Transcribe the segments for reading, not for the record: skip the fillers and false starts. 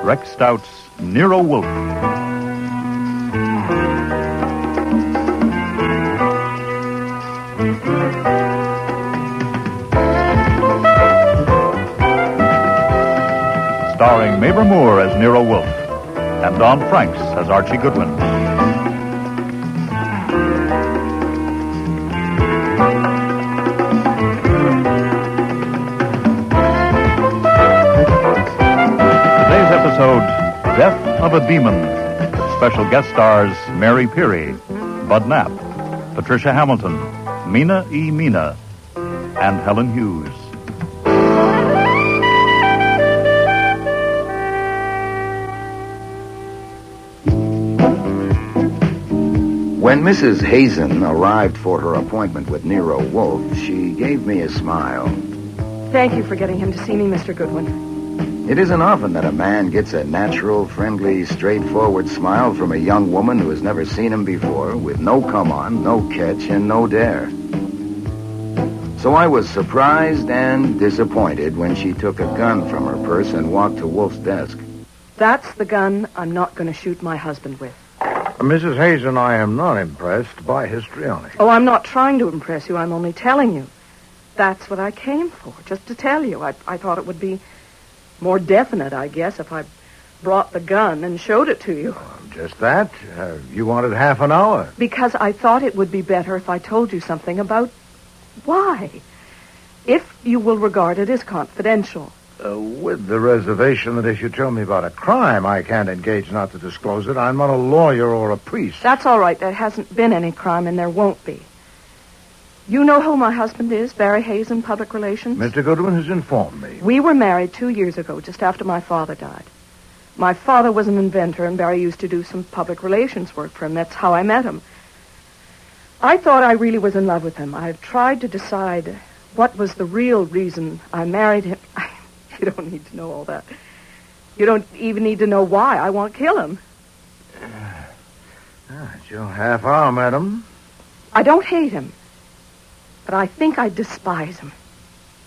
Rex Stout's Nero Wolfe. Starring Mabel Moore as Nero Wolfe and Don Franks as Archie Goodwin. Today's episode, Death of a Demon. Special guest stars Mary Peary, Bud Knapp, Patricia Hamilton, Mina E. Mina, and Helen Hughes. When Mrs. Hazen arrived for her appointment with Nero Wolfe, she gave me a smile. Thank you for getting him to see me, Mr. Goodwin. It isn't often that a man gets a natural, friendly, straightforward smile from a young woman who has never seen him before, with no come-on, no catch, and no dare. So I was surprised and disappointed when she took a gun from her purse and walked to Wolfe's desk. That's the gun I'm not going to shoot my husband with. Mrs. Hazen, I am not impressed by histrionic. Oh, I'm not trying to impress you. I'm only telling you. That's what I came for, just to tell you. I thought it would be more definite, I guess, if I brought the gun and showed it to you. Just that? You wanted half an hour. Because I thought it would be better if I told you something about why. If you will regard it as confidential. With the reservation that if you tell me about a crime, I can't engage not to disclose it. I'm not a lawyer or a priest. That's all right. There hasn't been any crime, and there won't be. You know who my husband is, Barry Hazen, Public Relations? Mr. Goodwin has informed me. We were married 2 years ago, just after my father died. My father was an inventor, and Barry used to do some public relations work for him. That's how I met him. I thought I really was in love with him. I tried to decide what was the real reason I married him. You don't need to know all that. You don't even need to know why. I won't kill him. It's your half hour, madam. I don't hate him, but I think I despise him.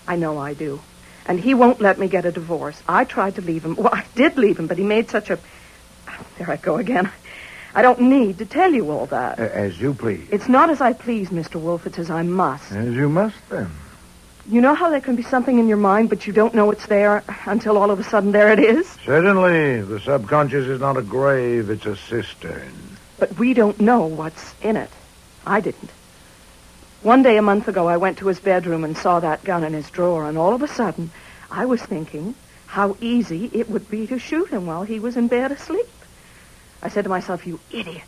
I know I do. And he won't let me get a divorce. I tried to leave him. Well, I did leave him, but he made such a... There I go again. I don't need to tell you all that. As you please. It's not as I please, Mr. Wolfe. It's as I must. As you must, then. You know how there can be something in your mind, but you don't know it's there until all of a sudden there it is? Certainly. The subconscious is not a grave, it's a cistern. But we don't know what's in it. I didn't. One day a month ago, I went to his bedroom and saw that gun in his drawer, and all of a sudden, I was thinking how easy it would be to shoot him while he was in bed asleep. I said to myself, you idiot.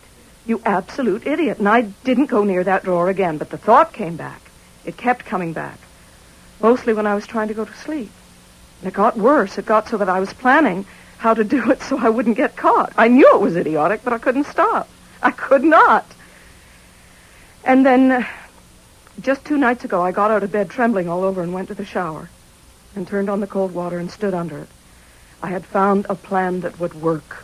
You absolute idiot. And I didn't go near that drawer again, but the thought came back. It kept coming back. Mostly when I was trying to go to sleep. And it got worse. It got so that I was planning how to do it so I wouldn't get caught. I knew it was idiotic, but I couldn't stop. I could not. And then, just 2 nights ago, I got out of bed trembling all over and went to the shower and turned on the cold water and stood under it. I had found a plan that would work.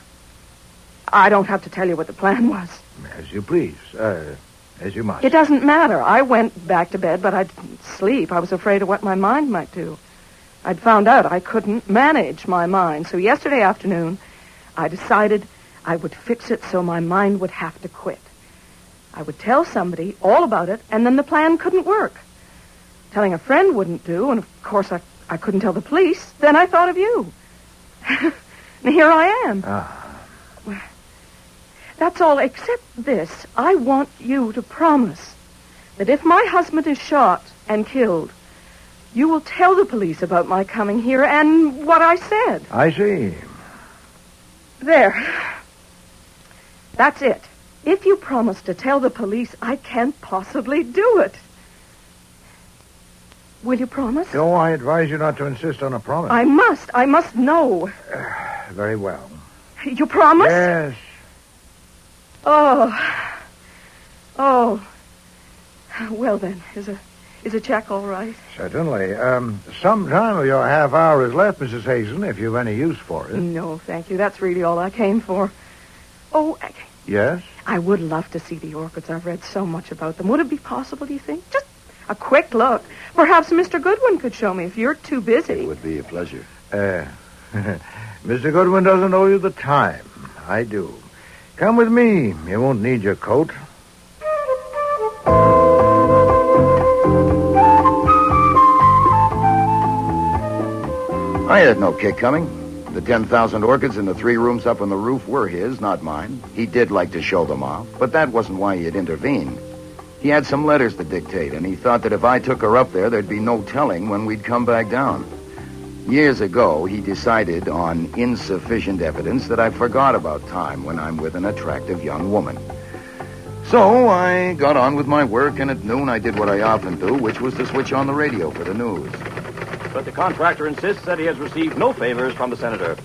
I don't have to tell you what the plan was. As you please. As you must. It doesn't matter. I went back to bed, but I didn't sleep. I was afraid of what my mind might do. I'd found out I couldn't manage my mind. So yesterday afternoon, I decided I would fix it so my mind would have to quit. I would tell somebody all about it, and then the plan couldn't work. Telling a friend wouldn't do, and of course I couldn't tell the police. Then I thought of you. And here I am. That's all except this. I want you to promise that if my husband is shot and killed, you will tell the police about my coming here and what I said. I see. There. That's it. If you promise to tell the police, I can't possibly do it. Will you promise? No, I advise you not to insist on a promise. I must. I must know. Very well. You promise? Yes. Oh. Well, then, is a check all right? Certainly. Some time of your half hour is left, Mrs. Hazen, if you've any use for it. No, thank you. That's really all I came for. Oh, Yes? I would love to see the orchids. I've read so much about them. Would it be possible, do you think? Just a quick look. Perhaps Mr. Goodwin could show me if you're too busy. It would be a pleasure. Mr. Goodwin doesn't owe you the time. I do. Come with me. You won't need your coat. I had no kick coming. The 10,000 orchids in the 3 rooms up on the roof were his, not mine. He did like to show them off, but that wasn't why he had intervened. He had some letters to dictate, and he thought that if I took her up there, there'd be no telling when we'd come back down. Years ago, he decided on insufficient evidence that I forgot about time when I'm with an attractive young woman. So I got on with my work, and at noon I did what I often do, which was to switch on the radio for the news. But the contractor insists that he has received no favors from the senator.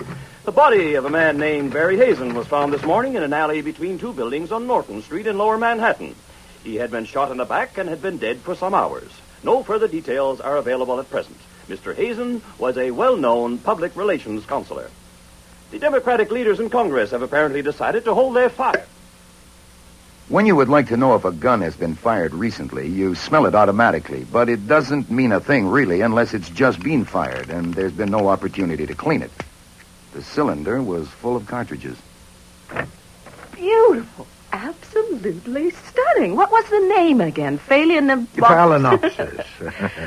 The body of a man named Barry Hazen was found this morning in an alley between 2 buildings on Norton Street in Lower Manhattan. He had been shot in the back and had been dead for some hours. No further details are available at present. Mr. Hazen was a well-known public relations counselor. The Democratic leaders in Congress have apparently decided to hold their fire. When you would like to know if a gun has been fired recently, you smell it automatically, but it doesn't mean a thing, really, unless it's just been fired and there's been no opportunity to clean it. The cylinder was full of cartridges. Beautiful. Absolutely stunning. What was the name again? Phalaenopsis.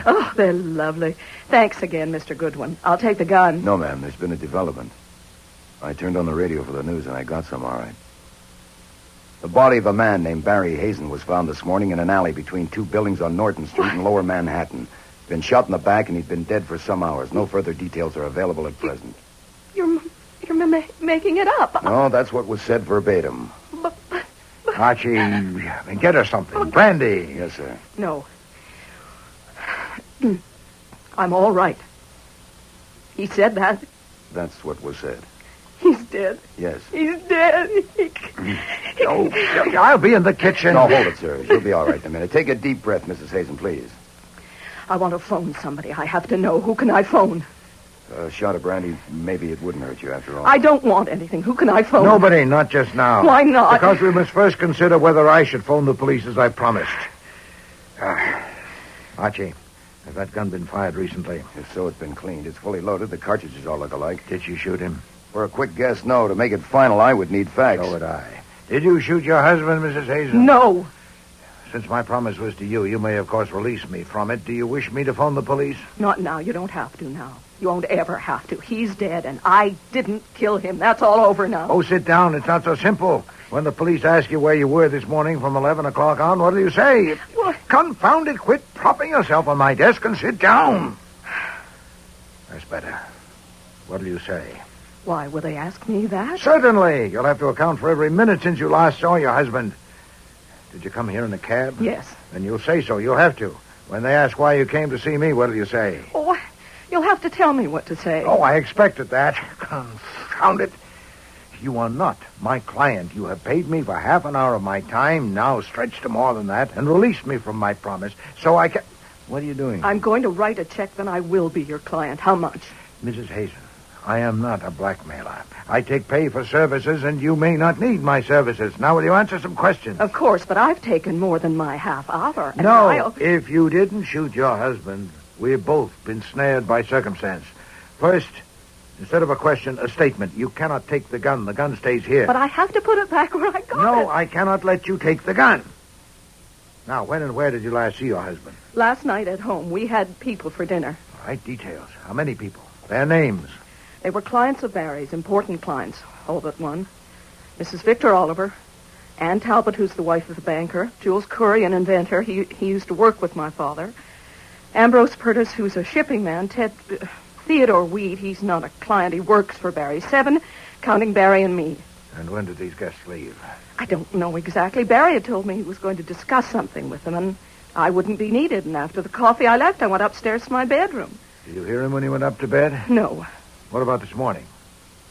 Oh, they're lovely. Thanks again, Mr. Goodwin. I'll take the gun. No, ma'am, there's been a development. I turned on the radio for the news, and I got some, all right. The body of a man named Barry Hazen was found this morning in an alley between 2 buildings on Norton Street in Lower Manhattan. He'd been shot in the back, and he'd been dead for some hours. No further details are available at present. You're making it up. No, that's what was said verbatim. But Archie, get her something. Brandy. Yes, sir. No. I'm all right. He said that. That's what was said. He's dead. Yes. He's dead. Oh, I'll be in the kitchen. No, hold it, sir. She'll be all right in a minute. Take a deep breath, Mrs. Hazen, please. I want to phone somebody. I have to know. Who can I phone? A shot of brandy, maybe it wouldn't hurt you after all. I don't want anything. Who can I phone? Nobody, not just now. Why not? Because we must first consider whether I should phone the police as I promised. Archie, has that gun been fired recently? If so, it's been cleaned. It's fully loaded. The cartridges all look alike. Did you shoot him? For a quick guess, no. To make it final, I would need facts. So would I. Did you shoot your husband, Mrs. Hazen? No. Since my promise was to you, you may, of course, release me from it. Do you wish me to phone the police? Not now. You don't have to now. You won't ever have to. He's dead, and I didn't kill him. That's all over now. Oh, sit down. It's not so simple. When the police ask you where you were this morning from 11 o'clock on, what do you say? What? Confound it. Quit propping yourself on my desk and sit down. That's better. What do you say? Why, will they ask me that? Certainly. You'll have to account for every minute since you last saw your husband. Did you come here in a cab? Yes. Then you'll say so. You'll have to. When they ask why you came to see me, what do you say? Oh, you'll have to tell me what to say. Oh, I expected that. Confound it. You are not my client. You have paid me for half an hour of my time, now stretched to more than that, and released me from my promise, so I can... What are you doing? I'm going to write a check, then I will be your client. How much? Mrs. Hazen, I am not a blackmailer. I take pay for services, and you may not need my services. Now, will you answer some questions? Of course, but I've taken more than my half hour. And No, if you didn't shoot your husband, we've both been snared by circumstance. First, instead of a question, a statement. You cannot take the gun. The gun stays here. But I have to put it back where I got it. No, I cannot let you take the gun. Now, when and where did you last see your husband? Last night at home, we had people for dinner. All right, details. How many people? Their names. They were clients of Barry's, important clients, all but one. Mrs. Victor Oliver, Ann Talbot, who's the wife of the banker, Jules Curry, an inventor. He used to work with my father. Ambrose Purtis, who's a shipping man. Theodore Weed, he's not a client. He works for Barry. 7, counting Barry and me. And when did these guests leave? I don't know exactly. Barry had told me he was going to discuss something with them, and I wouldn't be needed. And after the coffee I left, I went upstairs to my bedroom. Did you hear him when he went up to bed? No. What about this morning?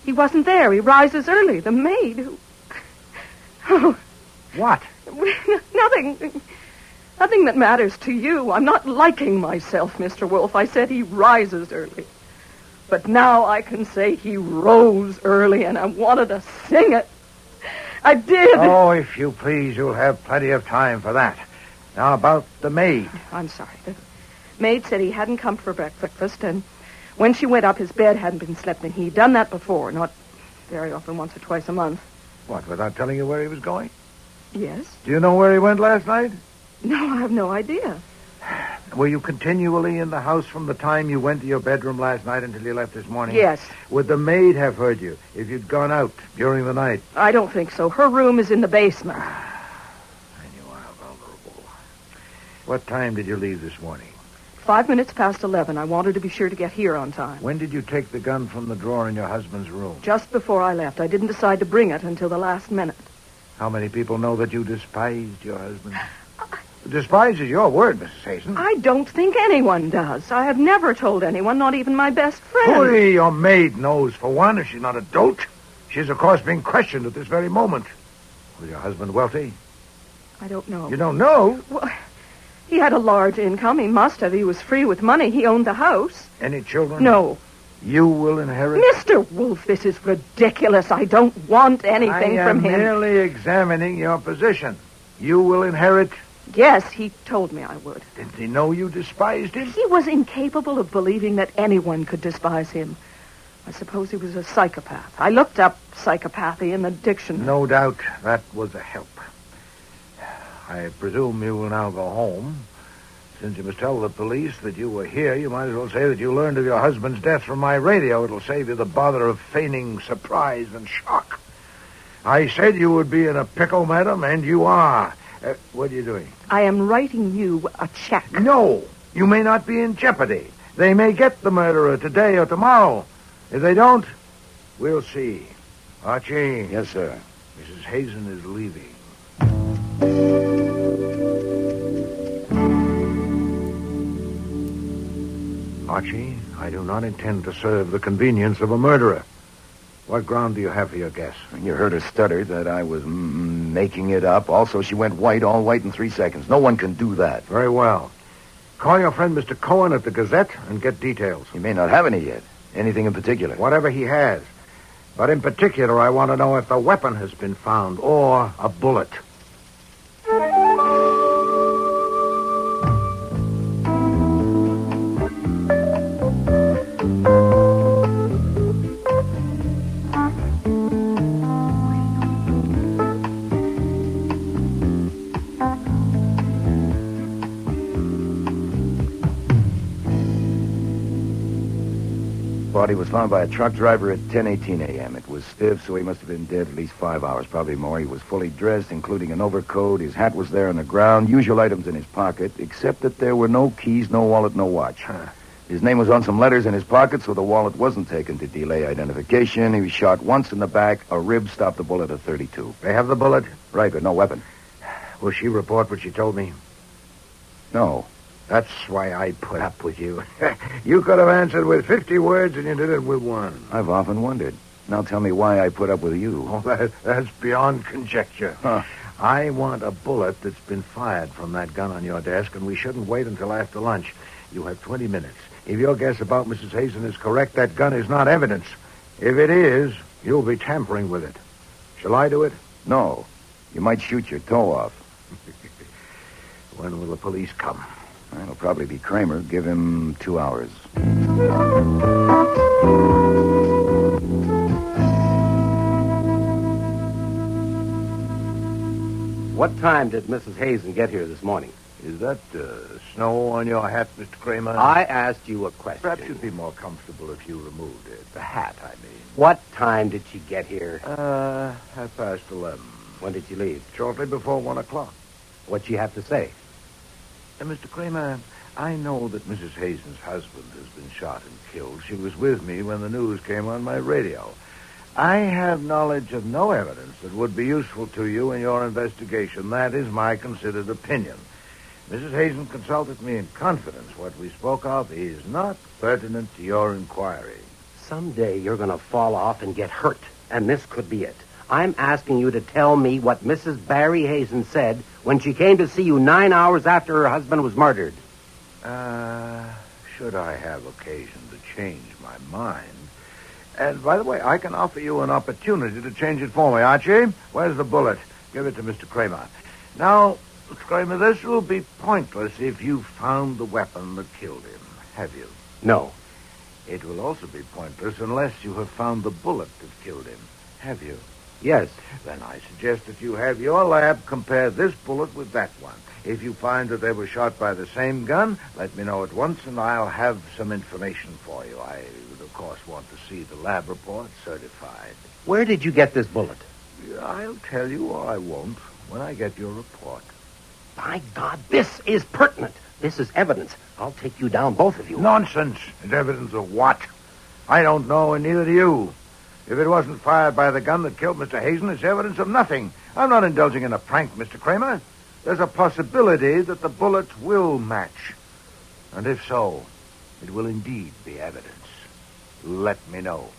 He wasn't there. He rises early. The maid who... Oh, What? nothing. Nothing that matters to you. I'm not liking myself, Mr. Wolfe. I said he rises early. But now I can say he rose early, and I wanted to sing it. I did. Oh, if you please, you'll have plenty of time for that. Now, about the maid. I'm sorry. The maid said he hadn't come for breakfast, and When she went up, his bed hadn't been slept in. He'd done that before, not very often, once or twice a month. What, without telling you where he was going? Yes? Do you know where he went last night? No, I have no idea. Were you continually in the house from the time you went to your bedroom last night until you left this morning? Yes. Would the maid have heard you if you'd gone out during the night? I don't think so. Her room is in the basement. Then you are vulnerable. What time did you leave this morning? 5 minutes past 11. I wanted to be sure to get here on time. When did you take the gun from the drawer in your husband's room? Just before I left. I didn't decide to bring it until the last minute. How many people know that you despised your husband? Despise is your word, Mrs. Hazen. I don't think anyone does. I have never told anyone, not even my best friend. Only your maid knows, for one, if she's not a dolt. She's, of course, being questioned at this very moment. Was your husband wealthy? I don't know. You don't know? Well, he had a large income. He must have. He was free with money. He owned the house. Any children? No. You will inherit? Mr. Wolfe, this is ridiculous. I don't want anything from him. I am merely examining your position. You will inherit? Yes, he told me I would. Didn't he know you despised him? He was incapable of believing that anyone could despise him. I suppose he was a psychopath. I looked up psychopathy in the dictionary. No doubt that was a help. I presume you will now go home. Since you must tell the police that you were here, you might as well say that you learned of your husband's death from my radio. It'll save you the bother of feigning surprise and shock. I said you would be in a pickle, madam, and you are. What are you doing? I am writing you a check. No, you may not be in jeopardy. They may get the murderer today or tomorrow. If they don't, we'll see. Archie. Yes, sir. Mrs. Hazen is leaving. Archie, I do not intend to serve the convenience of a murderer. What ground do you have for your guess? You heard her stutter that I was making it up. Also, she went white, all white in 3 seconds. No one can do that. Very well. Call your friend Mr. Cohen at the Gazette and get details. He may not have any yet. Anything in particular? Whatever he has. But in particular, I want to know if the weapon has been found or a bullet. Body was found by a truck driver at 10:18 a.m. It was stiff, so he must have been dead at least 5 hours, probably more. He was fully dressed, including an overcoat. His hat was there on the ground, usual items in his pocket, except that there were no keys, no wallet, no watch. His name was on some letters in his pocket, so the wallet wasn't taken to delay identification. He was shot once in the back. A rib stopped the bullet at 32. They have the bullet? Right, but no weapon. Will she report what she told me? No. That's why I put up with you. You could have answered with 50 words, and you did it with one. I've often wondered. Now tell me why I put up with you. Oh, that's beyond conjecture. Huh. I want a bullet that's been fired from that gun on your desk, and we shouldn't wait until after lunch. You have 20 minutes. If your guess about Mrs. Hazen is correct, that gun is not evidence. If it is, you'll be tampering with it. Shall I do it? No. You might shoot your toe off. When will the police come? It'll probably be Cramer. Give him 2 hours. What time did Mrs. Hazen get here this morning? Is that snow on your hat, Mr. Cramer? I asked you a question. Perhaps you'd be more comfortable if you removed it. The hat, I mean. What time did she get here? 11:30. When did she leave? Shortly before 1 o'clock. What'd she have to say? Mr. Cramer, I know that Mrs. Hazen's husband has been shot and killed. She was with me when the news came on my radio. I have knowledge of no evidence that would be useful to you in your investigation. That is my considered opinion. Mrs. Hazen consulted me in confidence. What we spoke of is not pertinent to your inquiry. Someday you're going to fall off and get hurt, and this could be it. I'm asking you to tell me what Mrs. Barry Hazen said when she came to see you 9 hours after her husband was murdered. Should I have occasion to change my mind. And, by the way, I can offer you an opportunity to change it for me, Archie. Where's the bullet? Give it to Mr. Cramer. Now, Mr. Cramer, this will be pointless if you found the weapon that killed him. Have you? No. It will also be pointless unless you have found the bullet that killed him. Have you? Yes. Then I suggest that you have your lab compare this bullet with that one. If you find that they were shot by the same gun, let me know at once, and I'll have some information for you. I would, of course, want to see the lab report certified. Where did you get this bullet? I'll tell you, or I won't, when I get your report. By God, this is pertinent. This is evidence. I'll take you down, both of you. Nonsense. It's evidence of what? I don't know, and neither do you. If it wasn't fired by the gun that killed Mr. Hazen, it's evidence of nothing. I'm not indulging in a prank, Mr. Cramer. There's a possibility that the bullets will match. And if so, it will indeed be evidence. Let me know.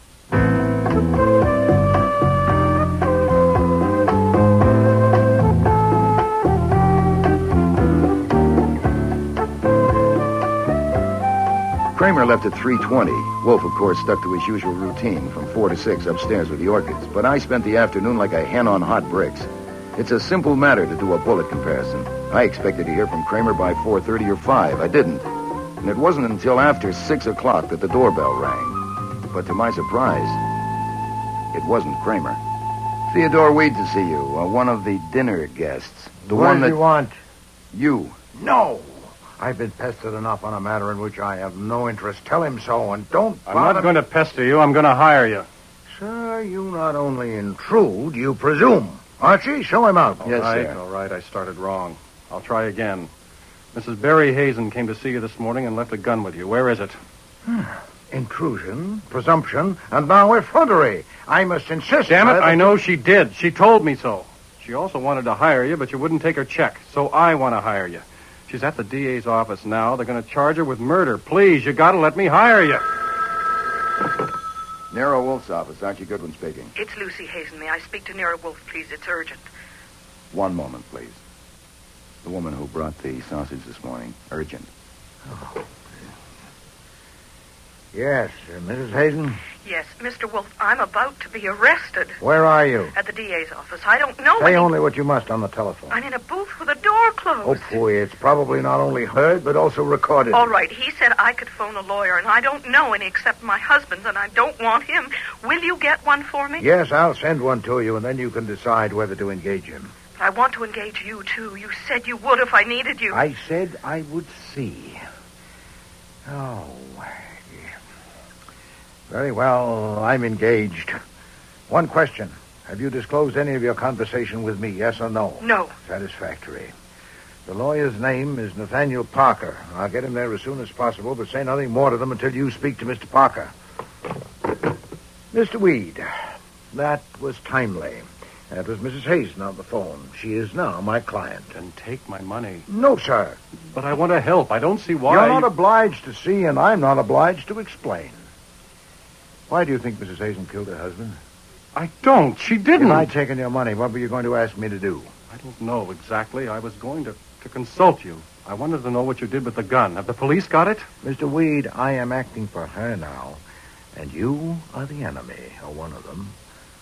Cramer left at 3:20. Wolfe, of course, stuck to his usual routine from 4 to 6 upstairs with the orchids. But I spent the afternoon like a hen on hot bricks. It's a simple matter to do a bullet comparison. I expected to hear from Cramer by 4:30 or 5. I didn't. And it wasn't until after 6 o'clock that the doorbell rang. But to my surprise, it wasn't Cramer. Theodore Weed to see you, one of the dinner guests. The one that... What do you want? You. No. I've been pestered enough on a matter in which I have no interest. Tell him so, and don't I'm bother not going to pester you. I'm going to hire you. Sir, you not only intrude, you presume. Archie, show him out. Yes, sir. All right. I started wrong. I'll try again. Mrs. Barry Hazen came to see you this morning and left a gun with you. Where is it? Intrusion, presumption, and now effrontery. I must insist. Damn it, that- I know she did. She told me so. She also wanted to hire you, but you wouldn't take her check. So I want to hire you. She's at the DA's office now. They're going to charge her with murder. Please, you got to let me hire you. Nero Wolfe's office. Archie Goodwin speaking. It's Lucy Hazen. May I speak to Nero Wolfe, please? It's urgent. One moment, please. The woman who brought the sausage this morning. Urgent. Yes, Mrs. Hazen. Yes, Mr. Wolfe, I'm about to be arrested Where are you? at the DA's office. I don't know Say any... only what you must on the telephone. I'm in a booth with a door Oh, closed. boy, it's probably not only heard, but also recorded. All right, he said I could phone a lawyer, and I don't know any except my husband's, and I don't want him. Will you get one for me? Yes, I'll send one to you, and then you can decide whether to engage him. I want to engage you, too. You said you would if I needed you. I said I would see. Oh, very well, I'm engaged. One question. Have you disclosed any of your conversation with me, yes or no? No. Satisfactory. The lawyer's name is Nathaniel Parker. I'll get him there as soon as possible, but say nothing more to them until you speak to Mr. Parker. Mr. Weed, that was timely. That was Mrs. Hazen on the phone. She is now my client. And take my money. No, sir. But I want to help. I don't see why. You're not obliged to see, and I'm not obliged to explain. Why do you think Mrs. Hazen killed her husband? I don't. She didn't. If I'd taken your money, what were you going to ask me to do? I don't know exactly. I was going to consult you. I wanted to know what you did with the gun. Have the police got it? Mr. Weed, I am acting for her now, and you are the enemy, or one of them.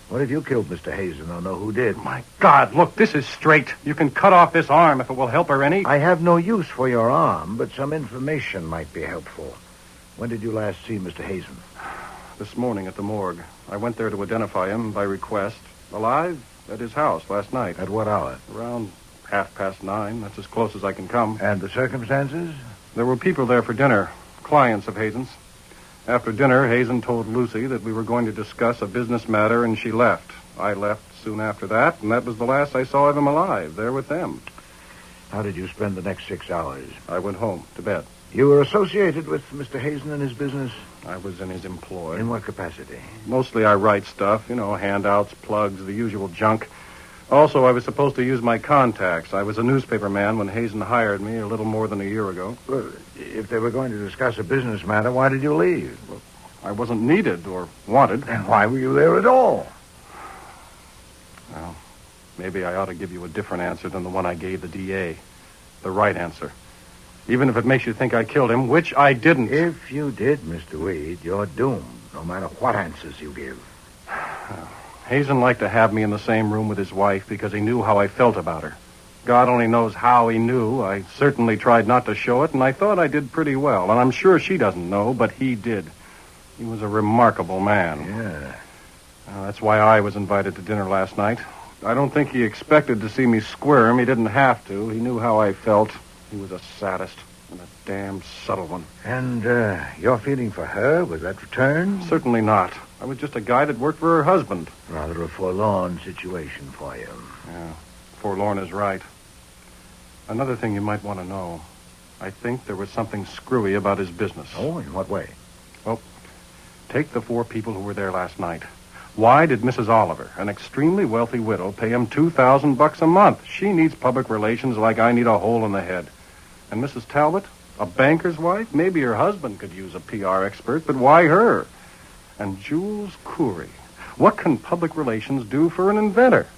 What if you killed Mr. Hazen or know who did? My God, look, this is straight. You can cut off this arm if it will help her any. I have no use for your arm, but some information might be helpful. When did you last see Mr. Hazen? This morning at the morgue. I went there to identify him by request. Alive at his house last night. At what hour? Around 9:30. That's as close as I can come. And the circumstances? There were people there for dinner. Clients of Hazen's. After dinner, Hazen told Lucy that we were going to discuss a business matter, and she left. I left soon after that, and that was the last I saw of him alive, there with them. How did you spend the next 6 hours? I went home to bed. You were associated with Mr. Hazen and his business? I was in his employ. In what capacity? Mostly I write stuff, handouts, plugs, the usual junk. Also, I was supposed to use my contacts. I was a newspaper man when Hazen hired me a little more than a year ago. Well, if they were going to discuss a business matter, why did you leave? Well, I wasn't needed or wanted. Then why were you there at all? Well, maybe I ought to give you a different answer than the one I gave the DA. The right answer. Even if it makes you think I killed him, which I didn't. If you did, Mr. Weed, you're doomed, no matter what answers you give. Hazen liked to have me in the same room with his wife because he knew how I felt about her. God only knows how he knew. I certainly tried not to show it, and I thought I did pretty well. And I'm sure she doesn't know, but he did. He was a remarkable man. Yeah. That's why I was invited to dinner last night. I don't think he expected to see me squirm. He didn't have to. He knew how I felt. He was a sadist and a damn subtle one. And your feeling for her, was that returned? Certainly not. I was just a guy that worked for her husband. Rather a forlorn situation for you. Yeah, forlorn is right. Another thing you might want to know. I think there was something screwy about his business. Oh, in what way? Well, take the 4 people who were there last night. Why did Mrs. Oliver, an extremely wealthy widow, pay him $2,000 a month? She needs public relations like I need a hole in the head. And Mrs. Talbot, a banker's wife? Maybe her husband could use a PR expert, but why her? And Jules Coury. What can public relations do for an inventor?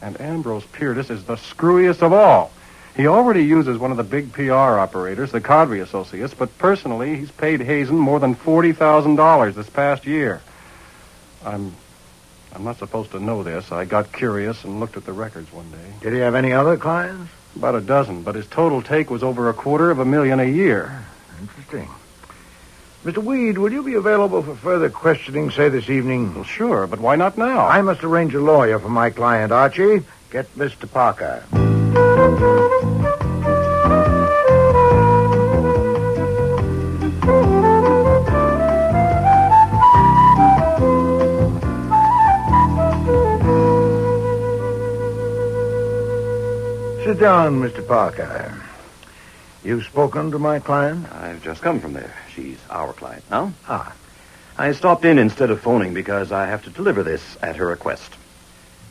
And Ambrose Piertis is the screwiest of all. He already uses one of the big PR operators, the Cadre Associates, but personally, he's paid Hazen more than $40,000 this past year. I'm not supposed to know this. I got curious and looked at the records one day. Did he have any other clients? About a dozen, but his total take was over $250,000 a year. Interesting. Mr. Weed, will you be available for further questioning, say, this evening? Well, sure, but why not now? I must arrange a lawyer for my client, Archie. Get Mr. Parker. Sit down, Mr. Parker. You've spoken to my client? I've just come from there. She's our client now. Ah. I stopped in instead of phoning because I have to deliver this at her request.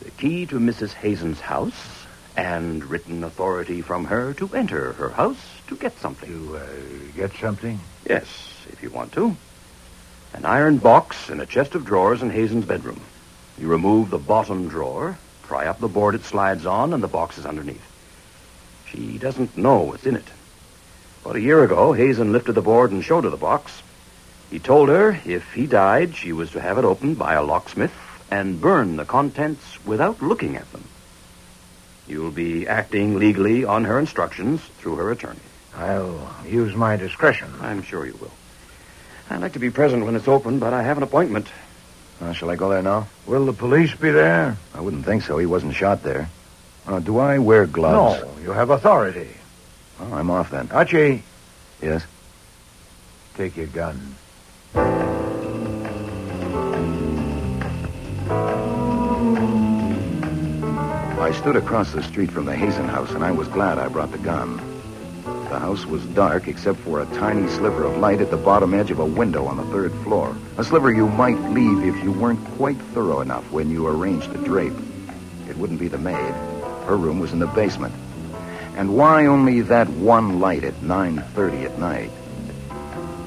The key to Mrs. Hazen's house and written authority from her to enter her house to get something. To get something? Yes, if you want to. An iron box and a chest of drawers in Hazen's bedroom. You remove the bottom drawer, pry up the board it slides on, and the box is underneath. She doesn't know what's in it. About a year ago, Hazen lifted the board and showed her the box. He told her if he died, she was to have it opened by a locksmith and burn the contents without looking at them. You'll be acting legally on her instructions through her attorney. I'll use my discretion. I'm sure you will. I'd like to be present when it's opened, but I have an appointment. Shall I go there now? Will the police be there? I wouldn't think so. He wasn't shot there. Do I wear gloves? No, you have authority. Oh, I'm off then. Archie, Yes? take your gun. I stood across the street from the Hazen house, and I was glad I brought the gun. The house was dark except for a tiny sliver of light at the bottom edge of a window on the 3rd floor. A sliver you might leave if you weren't quite thorough enough when you arranged the drape. It wouldn't be the maid. Her room was in the basement. And why only that one light at 9:30 at night?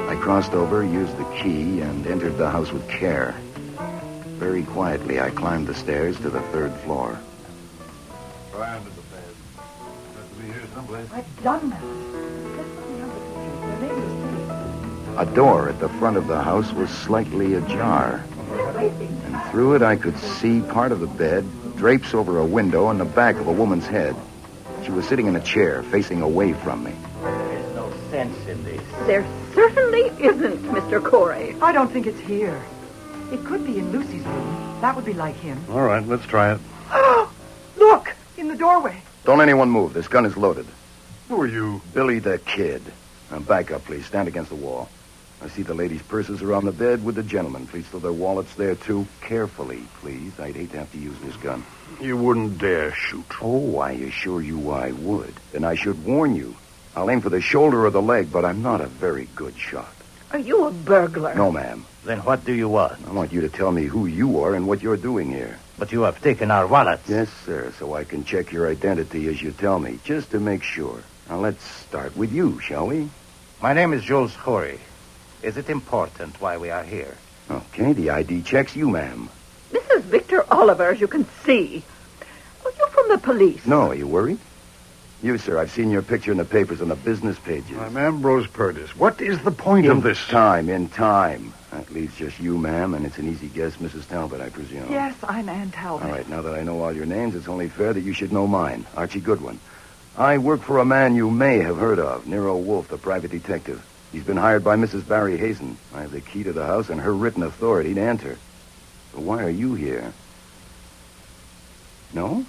I crossed over, used the key, and entered the house with care. Very quietly, I climbed the stairs to the 3rd floor. Try under the bed. Must be here someplace. I've done that. Just put me under the neighbor's safe. A door at the front of the house was slightly ajar. And through it, I could see part of the bed, drapes over a window, and the back of a woman's head. She was sitting in a chair, facing away from me. There's no sense in this. There certainly isn't, Mr. Corey. I don't think it's here. It could be in Lucy's room. That would be like him. All right, let's try it. Look! In the doorway. Don't anyone move. This gun is loaded. Who are you? Billy the Kid. Now back up, please. Stand against the wall. I see the ladies' purses are on the bed with the gentlemen. Please throw their wallets there, too. Carefully, please. I'd hate to have to use this gun. You wouldn't dare shoot. Oh, I assure you I would. And I should warn you. I'll aim for the shoulder or the leg, but I'm not a very good shot. Are you a burglar? No, ma'am. Then what do you want? I want you to tell me who you are and what you're doing here. But you have taken our wallets. Yes, sir, so I can check your identity as you tell me, just to make sure. Now, let's start with you, shall we? My name is Jules Coury. Is it important why we are here? Okay, the ID checks you, ma'am. This is Victor Oliver, as you can see. Are you from the police? No, are you worried? You, sir, I've seen your picture in the papers on the business pages. I'm Ambrose Purtis. What is the point of this? In time. That leaves just you, ma'am, and it's an easy guess, Mrs. Talbot, I presume. Yes, I'm Ann Talbot. All right, now that I know all your names, it's only fair that you should know mine, Archie Goodwin. I work for a man you may have heard of, Nero Wolfe, the private detective. He's been hired by Mrs. Barry Hazen. I have the key to the house and her written authority to enter. So why are you here? No?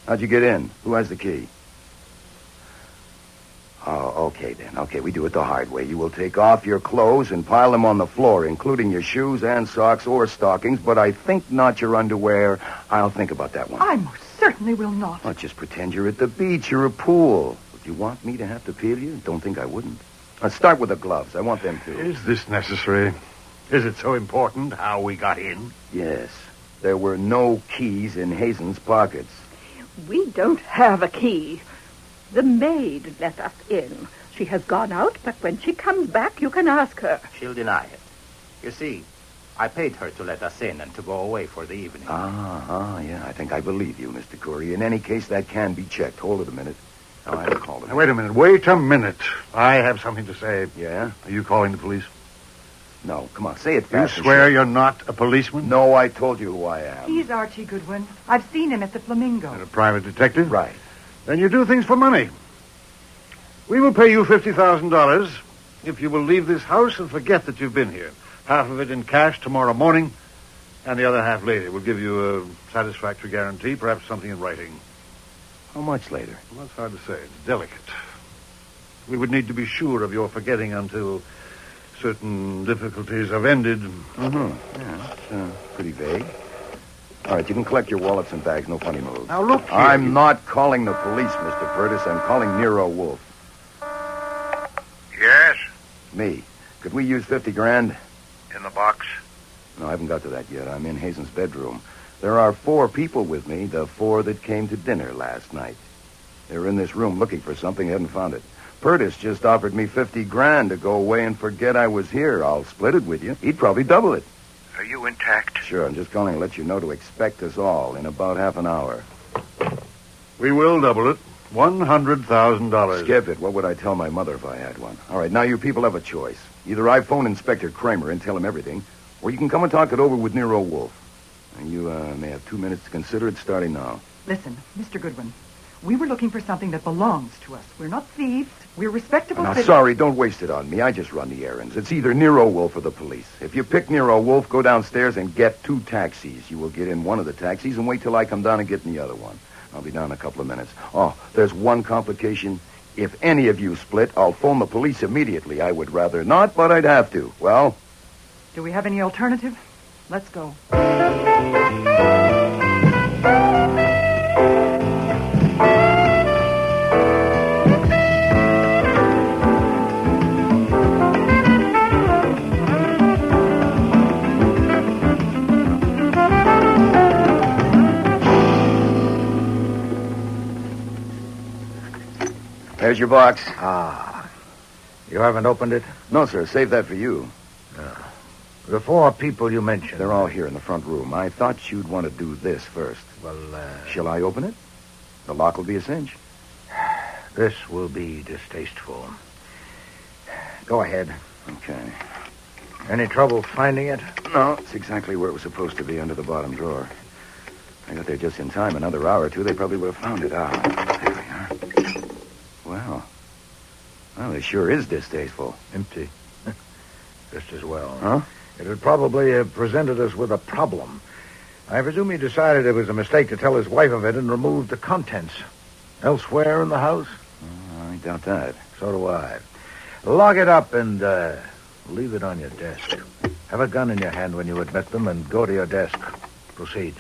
How'd you get in? Who has the key? Oh, okay then. Okay, we do it the hard way. You will take off your clothes and pile them on the floor, including your shoes and socks or stockings, but I think not your underwear. I'll think about that one. I most certainly will not. Well, just pretend you're at the beach or a pool. Would you want me to have to peel you? Don't think I wouldn't. Let's start with the gloves. I want them too. Is this necessary? Is it so important how we got in? Yes. There were no keys in Hazen's pockets. We don't have a key. The maid let us in. She has gone out, but when she comes back, you can ask her. She'll deny it. You see, I paid her to let us in and to go away for the evening. Yeah, I think I believe you, Mr. Corey. In any case, that can be checked. Hold it a minute. Now, I haven't called him. Now, wait a minute. I have something to say. Yeah? Are you calling the police? No, come on, say it You fast. swear you're not a policeman? No, I told you who I am. He's Archie Goodwin. I've seen him at the Flamingo. And a private detective? Right. Then you do things for money. We will pay you $50,000 if you will leave this house and forget that you've been here. Half of it in cash tomorrow morning, and the other half later. We'll give you a satisfactory guarantee, perhaps something in writing. How much later? Well, that's hard to say. It's delicate. We would need to be sure of your forgetting until certain difficulties have ended. Mm-hmm. Yeah, it's pretty vague. All right, you can collect your wallets and bags. No funny moves. Now, look here. I'm not calling the police, Mr. Curtis. I'm calling Nero Wolfe. Yes? Me. Could we use $50,000? In the box? No, I haven't got to that yet. I'm in Hazen's bedroom. There are 4 people with me, the 4 that came to dinner last night. They were in this room looking for something, hadn't found it. Curtis just offered me $50,000 to go away and forget I was here. I'll split it with you. He'd probably double it. Are you intact? Sure, I'm just calling to let you know to expect us all in about half an hour. We will double it. $100,000. Skip it. What would I tell my mother if I had one? All right, now you people have a choice. Either I phone Inspector Cramer and tell him everything, or you can come and talk it over with Nero Wolfe. And you may have 2 minutes to consider it starting now. Listen, Mr. Goodwin, we were looking for something that belongs to us. We're not thieves. We're respectable Now, citizens. sorry, don't waste it on me. I just run the errands. It's either Nero Wolfe or the police. If you pick Nero Wolfe, go downstairs and get 2 taxis. You will get in one of the taxis and wait till I come down and get in the other one. I'll be down in a couple of minutes. Oh, there's one complication. If any of you split, I'll phone the police immediately. I would rather not, but I'd have to. Well? Do we have any alternative? Let's go. There's your box. You haven't opened it? No, sir. Save that for you. The 4 people you mentioned. They're all here in the front room. I thought you'd want to do this first. Well, Shall I open it? The lock will be a cinch. this will be distasteful. Go ahead. Okay. Any trouble finding it? No, it's exactly where it was supposed to be, under the bottom drawer. I got there just in time. Another hour or 2, they probably would have found it. There we are. Well, it sure is distasteful. Empty. Just as well. Huh? It would probably have presented us with a problem. I presume he decided it was a mistake to tell his wife of it and removed the contents. Elsewhere in the house? I doubt that. So do I. Lock it up and leave it on your desk. Have a gun in your hand when you admit them and go to your desk. Proceed.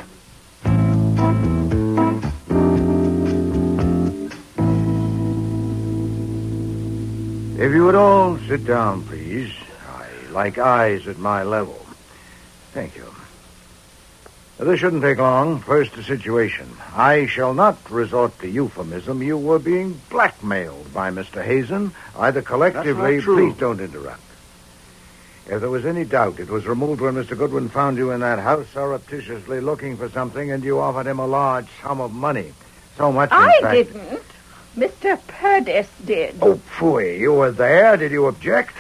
If you would all sit down, please. I like eyes at my level. Thank you. This shouldn't take long. First, the situation. I shall not resort to euphemism. You were being blackmailed by Mr. Hazen, either collectively... That's not true. Please don't interrupt. If there was any doubt, it was removed when Mr. Goodwin found you in that house surreptitiously looking for something, and you offered him a large sum of money. So much, in I fact... didn't. Mr. Purdes did. Oh, phooey. You were there. Did you object?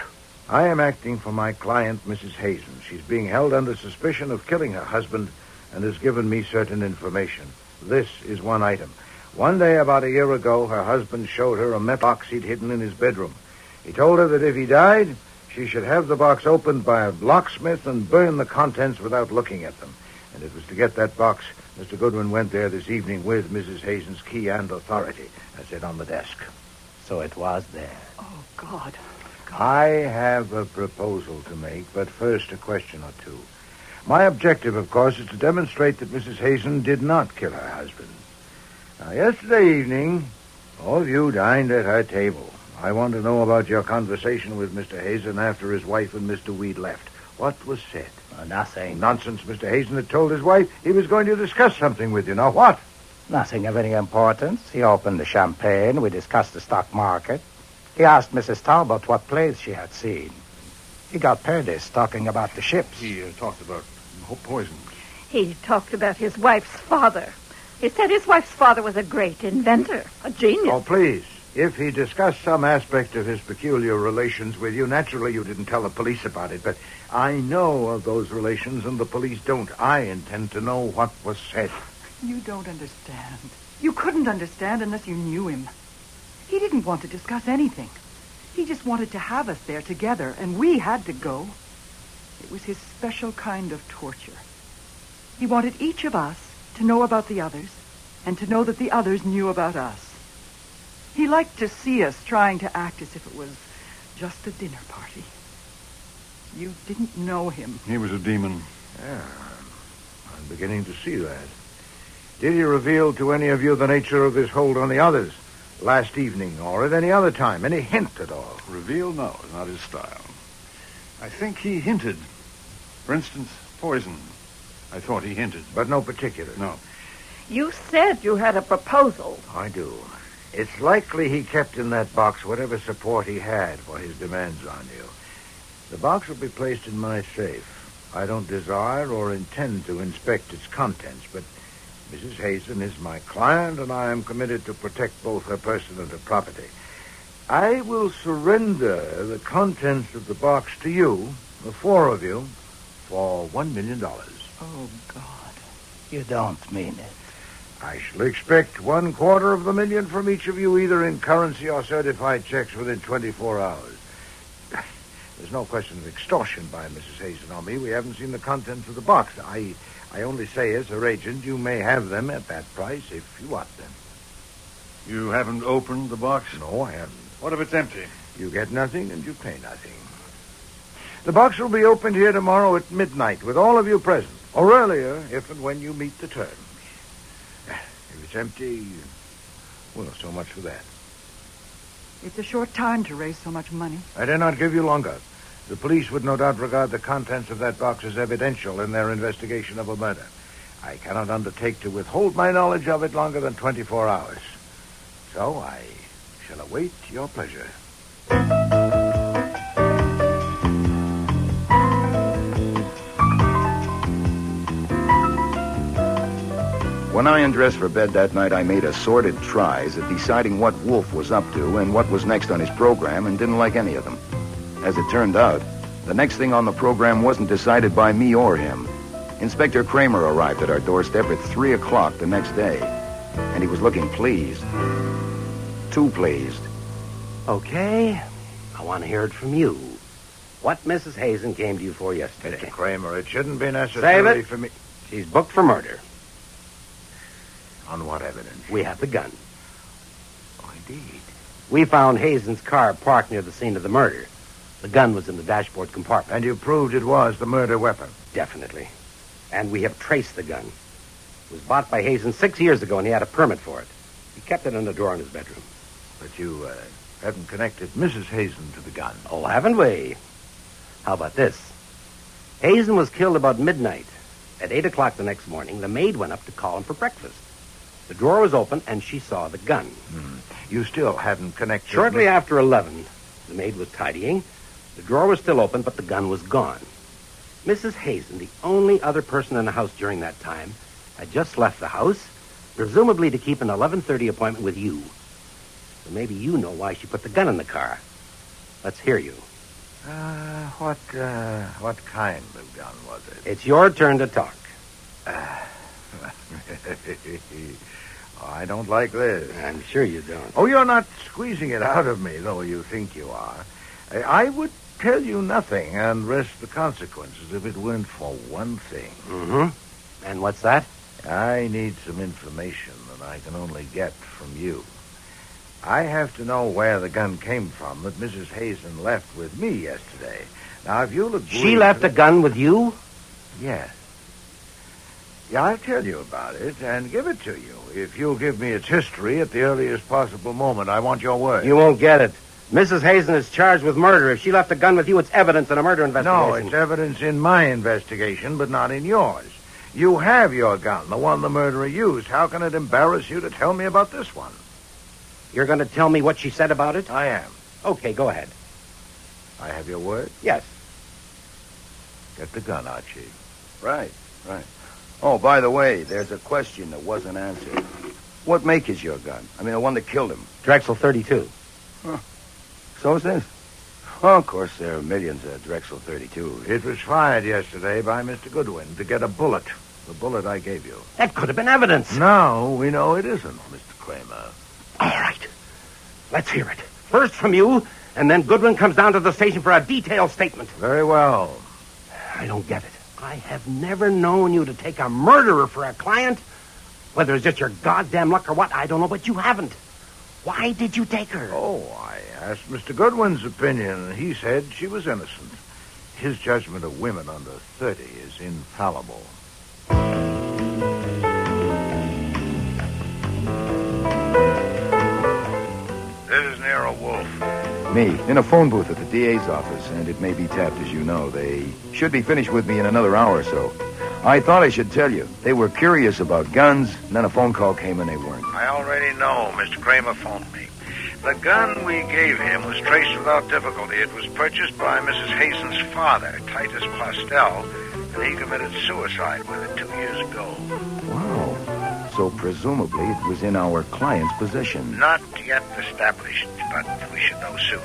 I am acting for my client, Mrs. Hazen. She's being held under suspicion of killing her husband and has given me certain information. This is one item. One day, about a year ago, her husband showed her a meth box he'd hidden in his bedroom. He told her that if he died, she should have the box opened by a locksmith and burn the contents without looking at them. And it was to get that box Mr. Goodwin went there this evening with Mrs. Hazen's key and authority, as it on the desk. So it was there. Oh, God. I have a proposal to make, but first a question or two. My objective, of course, is to demonstrate that Mrs. Hazen did not kill her husband. Now, yesterday evening, all of you dined at her table. I want to know about your conversation with Mr. Hazen after his wife and Mr. Weed left. What was said? Nothing. Nonsense. Mr. Hazen had told his wife he was going to discuss something with you. Now, what? Nothing of any importance. He opened the champagne. We discussed the stock market. He asked Mrs. Talbot what plays she had seen. He got Paradis talking about the ships. He talked about poison. He talked about his wife's father. He said his wife's father was a great inventor, a genius. Oh, please. If he discussed some aspect of his peculiar relations with you, naturally you didn't tell the police about it, but I know of those relations and the police don't. I intend to know what was said. You don't understand. You couldn't understand unless you knew him. He didn't want to discuss anything. He just wanted to have us there together, and we had to go. It was his special kind of torture. He wanted each of us to know about the others, and to know that the others knew about us. He liked to see us trying to act as if it was just a dinner party. You didn't know him. He was a demon. Yeah, I'm beginning to see that. Did he reveal to any of you the nature of his hold on the others last evening or at any other time? Any hint at all? Reveal? No, it's not his style. I think he hinted. For instance, poison. I thought he hinted. But no particulars? No. You said you had a proposal. I do. It's likely he kept in that box whatever support he had for his demands on you. The box will be placed in my safe. I don't desire or intend to inspect its contents, but Mrs. Hazen is my client, and I am committed to protect both her person and her property. I will surrender the contents of the box to you, the four of you, for $1 million. Oh, God. You don't mean it. I shall expect $250,000 from each of you, either in currency or certified checks, within 24 hours. There's no question of extortion by Mrs. Hazen on me. We haven't seen the contents of the box. I only say, as her agent, you may have them at that price if you want them. You haven't opened the box? No, I haven't. What if it's empty? You get nothing and you pay nothing. The box will be opened here tomorrow at midnight with all of you present, or earlier if and when you meet the terms. If it's empty, well, so much for that. It's a short time to raise so much money. I dare not give you longer. The police would no doubt regard the contents of that box as evidential in their investigation of a murder. I cannot undertake to withhold my knowledge of it longer than 24 hours. So I shall await your pleasure. When I undressed for bed that night, I made assorted tries at deciding what Wolfe was up to and what was next on his program, and didn't like any of them. As it turned out, the next thing on the program wasn't decided by me or him. Inspector Cramer arrived at our doorstep at 3 o'clock the next day, and he was looking pleased. Too pleased. Okay, I want to hear it from you. What Mrs. Hazen came to you for yesterday? Mr. Cramer, it shouldn't be necessary Save it. for me... She's booked for murder. On what evidence? We have the gun. Oh, indeed. We found Hazen's car parked near the scene of the murder. The gun was in the dashboard compartment. And you proved it was the murder weapon? Definitely. And we have traced the gun. It was bought by Hazen 6 years ago, and he had a permit for it. He kept it in a drawer in his bedroom. But you haven't connected Mrs. Hazen to the gun. Oh, haven't we? How about this? Hazen was killed about midnight. At 8 o'clock the next morning, the maid went up to call him for breakfast. The drawer was open, and she saw the gun. You still hadn't connected... Shortly after 11, the maid was tidying. The drawer was still open, but the gun was gone. Mrs. Hazen, the only other person in the house during that time, had just left the house, presumably to keep an 11:30 appointment with you. So maybe you know why she put the gun in the car. Let's hear you. What kind of gun was it? It's your turn to talk. I don't like this. I'm sure you don't. Oh, you're not squeezing it out of me, though you think you are. I would tell you nothing and risk the consequences if it weren't for one thing. Mm-hmm. And what's that? I need some information that I can only get from you. I have to know where the gun came from that Mrs. Hazen left with me yesterday. Now, if you'll agree... She left a gun with you? Yes. Yeah, I'll tell you about it and give it to you. If you'll give me its history at the earliest possible moment, I want your word. You won't get it. Mrs. Hazen is charged with murder. If she left a gun with you, it's evidence in a murder investigation. No, it's evidence in my investigation, but not in yours. You have your gun, the one the murderer used. How can it embarrass you to tell me about this one? You're going to tell me what she said about it? I am. Okay, go ahead. I have your word? Yes. Get the gun, Archie. Right. Oh, by the way, there's a question that wasn't answered. What make is your gun? I mean, the one that killed him. Drexel 32. So is this. Well, of course, there are millions of Drexel 32. It was fired yesterday by Mr. Goodwin to get a bullet. The bullet I gave you. That could have been evidence. No, we know it isn't, Mr. Cramer. All right. Let's hear it. First from you, and then Goodwin comes down to the station for a detailed statement. Very well. I don't get it. I have never known you to take a murderer for a client. Whether it's just your goddamn luck or what, I don't know, but you haven't. Why did you take her? Oh, I asked Mr. Goodwin's opinion, and he said she was innocent. His judgment of women under 30 is infallible. This is Nero, Wolfe. Me, in a phone booth at the DA's office, and it may be tapped, as you know. They should be finished with me in another hour or so. I thought I should tell you. They were curious about guns, and then a phone call came and they weren't. I already know. Mr. Cramer phoned me. The gun we gave him was traced without difficulty. It was purchased by Mrs. Hazen's father, Titus Postel, and he committed suicide with it 2 years ago. Wow. So presumably it was in our client's possession. Not yet established, but we should know soon.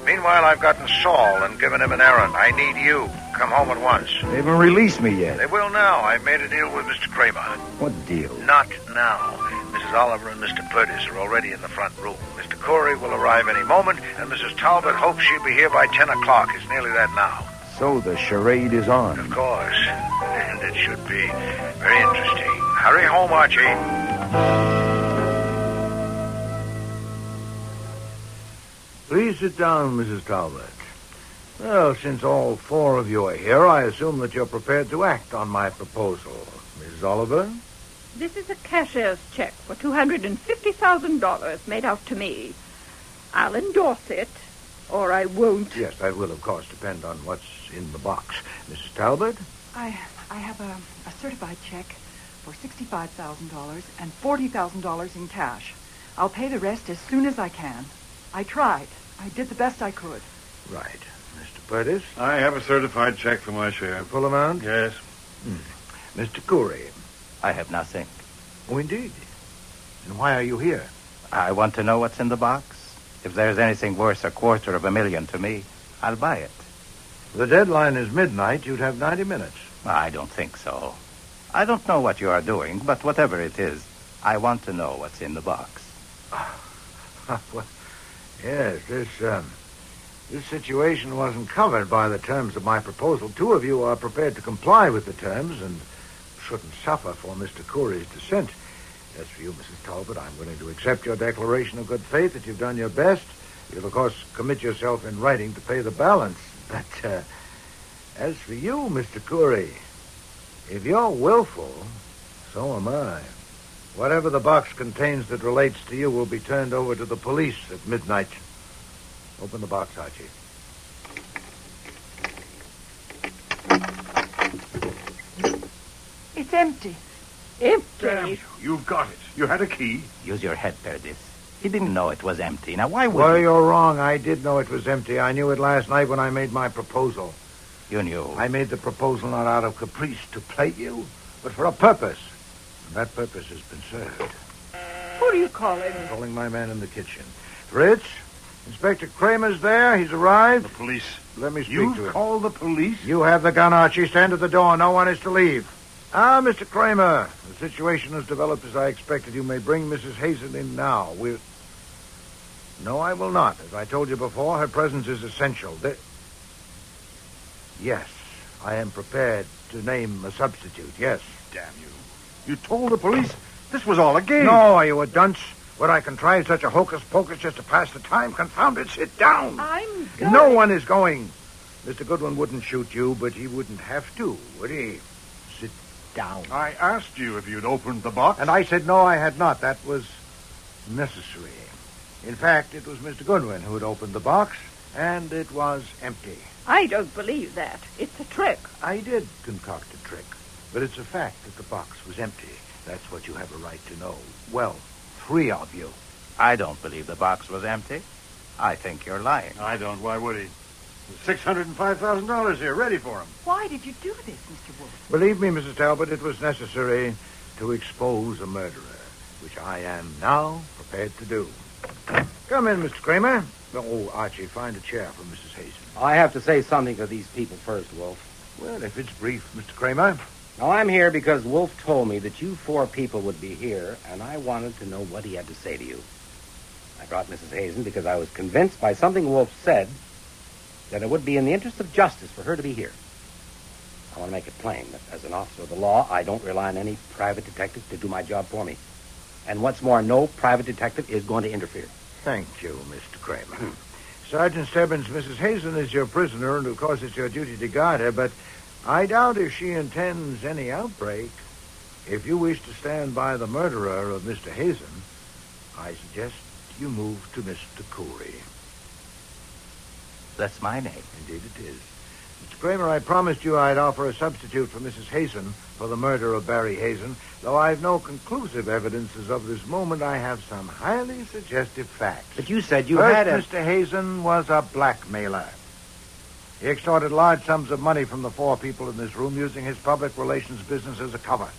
Meanwhile, I've gotten Saul and given him an errand. I need you. Come home at once. They haven't released me yet. They will now. I've made a deal with Mr. Cramer. What deal? Not now. Mrs. Oliver and Mr. Purtis are already in the front room. Mr. Corey will arrive any moment, and Mrs. Talbot hopes she'll be here by 10 o'clock. It's nearly that now. So the charade is on. Of course. And it should be very interesting. Hurry home, Archie. Please sit down, Mrs. Talbot. Well, since all four of you are here, I assume that you're prepared to act on my proposal. Mrs. Oliver? This is a cashier's check for $250,000 made out to me. I'll endorse it, or I won't. Yes, that will, of course, depend on what's in the box. Mrs. Talbot? I have a certified check for $65,000 and $40,000 in cash. I'll pay the rest as soon as I can. I tried. I did the best I could. Right. Mr. Purtis? I have a certified check for my share. Full amount? Yes. Mr. Corey? I have nothing. Oh, indeed. And why are you here? I want to know what's in the box. If there's anything worth $250,000 to me, I'll buy it. The deadline is midnight. You'd have 90 minutes. I don't think so. I don't know what you are doing, but whatever it is, I want to know what's in the box. Well, yes, this situation wasn't covered by the terms of my proposal. Two of you are prepared to comply with the terms and shouldn't suffer for Mr. Corey's dissent. As for you, Mrs. Talbot, I'm willing to accept your declaration of good faith that you've done your best. You'll, of course, commit yourself in writing to pay the balance. But as for you, Mr. Corey, if you're willful, so am I. Whatever the box contains that relates to you will be turned over to the police at midnight. Open the box, Archie. It's empty. Damn Empty. you. You've got it. You had a key. Use your head, Perdis. He didn't know it was empty. Now, why would Well, he? you're wrong. I did know it was empty. I knew it last night when I made my proposal. You knew. I made the proposal not out of caprice to plate you, but for a purpose. And that purpose has been served. Who are you calling? I'm calling my man in the kitchen. Fritz, Inspector Cramer's there. He's arrived. The police. Let me speak You to him. call the police? You have the gun, Archie. Stand at the door. No one is to leave. Mr. Cramer, the situation has developed as I expected. You may bring Mrs. Hazen in now. No, I will not. As I told you before, her presence is essential. Yes, I am prepared to name a substitute, yes. Damn you. You told the police this was all a game. No, are you a dunce? Would I contrive such a hocus-pocus just to pass the time? Confound it, sit down. I'm going. No one is going. Mr. Goodwin wouldn't shoot you, but he wouldn't have to, would he? Sit down. I asked you if you'd opened the box. And I said no, I had not. That was necessary. In fact, it was Mr. Goodwin who had opened the box, and it was empty. I don't believe that. It's a trick. I did concoct a trick, but it's a fact that the box was empty. That's what you have a right to know. Well, 3 of you. I don't believe the box was empty. I think you're lying. I don't. Why would he? There's $605,000 here, ready for him. Why did you do this, Mr. Wolfe? Believe me, Mrs. Talbot, it was necessary to expose a murderer, which I am now prepared to do. Come in, Mr. Cramer. Oh, Archie, find a chair for Mrs. Hazen. I have to say something to these people first, Wolfe. Well, if it's brief, Mr. Cramer. Now, I'm here because Wolfe told me that you 4 people would be here, and I wanted to know what he had to say to you. I brought Mrs. Hazen because I was convinced by something Wolfe said that it would be in the interest of justice for her to be here. I want to make it plain that as an officer of the law, I don't rely on any private detective to do my job for me. And what's more, no private detective is going to interfere. Thank you, Mr. Cramer. Sergeant Stebbins, Mrs. Hazen is your prisoner, and of course it's your duty to guard her, but I doubt if she intends any outbreak. If you wish to stand by the murderer of Mr. Hazen, I suggest you move to Mr. Corey. That's my name. Indeed it is. Mr. Cramer, I promised you I'd offer a substitute for Mrs. Hazen for the murder of Barry Hazen. Though I've no conclusive evidences of this moment, I have some highly suggestive facts. But you said you First, had a... Mr. Hazen was a blackmailer. He extorted large sums of money from the 4 people in this room using his public relations business as a cover.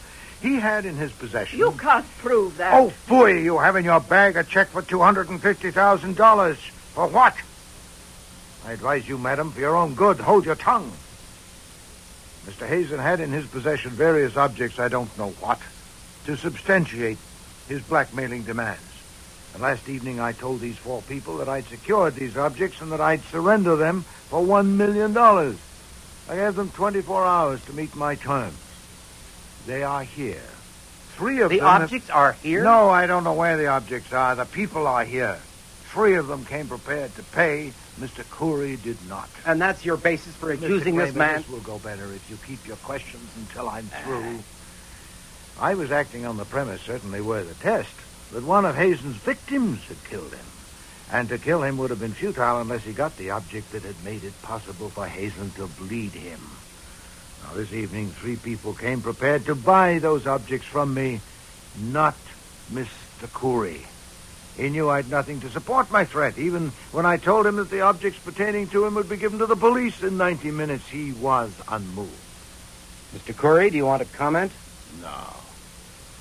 He had in his possession... You can't prove that. Oh, phooey, you have in your bag a check for $250,000. For what? I advise you, madam, for your own good, hold your tongue. Mr. Hazen had in his possession various objects, I don't know what, to substantiate his blackmailing demands. And last evening I told these 4 people that I'd secured these objects and that I'd surrender them for $1 million. I gave them 24 hours to meet my terms. They are here. 3 of them... The objects are here? No, I don't know where the objects are. The people are here. 3 of them came prepared to pay. Mr. Corey did not. And that's your basis for accusing Mr. this man? This will go better if you keep your questions until I'm through. I was acting on the premise, certainly were the test, that one of Hazen's victims had killed him. And to kill him would have been futile unless he got the object that had made it possible for Hazen to bleed him. Now, this evening, 3 people came prepared to buy those objects from me, not Mr. Corey. He knew I'd nothing to support my threat. Even when I told him that the objects pertaining to him would be given to the police in 90 minutes, he was unmoved. Mr. Corey, do you want to comment? No.